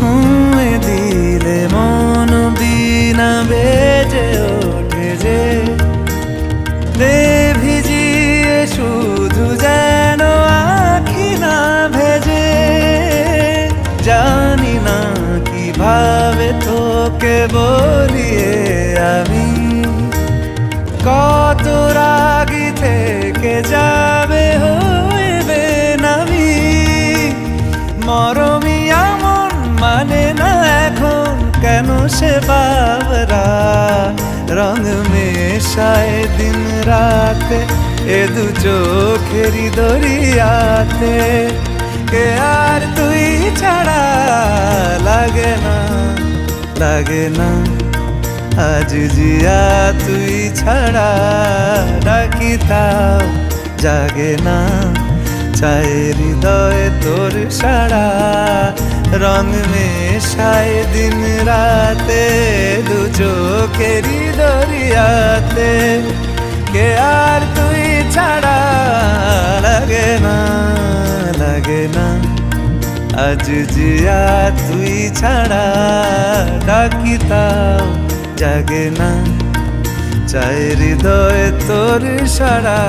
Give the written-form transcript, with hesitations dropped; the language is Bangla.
ছুঁয়ে দিলে মন বিনা বেজে ওঠে যে দে ভিজিয়ে শুধু যেন আখি না ভেজে। জানি না কিভাবে তোকে বলিয়ে আমি কত রাগি থেকে যাবে হইবে নামি। মরমি এমন মানে না এখন কেন সে বাবরা রং মেশায় দিন রাতে এ দু চোখেরই দরিয়াতে। কে আর তুই ছাড়া লাগে না লাগে না আজ জিয়া তুই ছাড়া ডাকি তাও জাগে না। চায় হৃদয় তোর সারা রং মেশায় দিন রাতে দু চোখেরই দরিয়াতে। কে আর তুই ছাড়া লাগে না লাগে না আজ জিয়া তুই ছাড়া ডাকি তাও জাগে না। চায় হৃদয় তোর সারা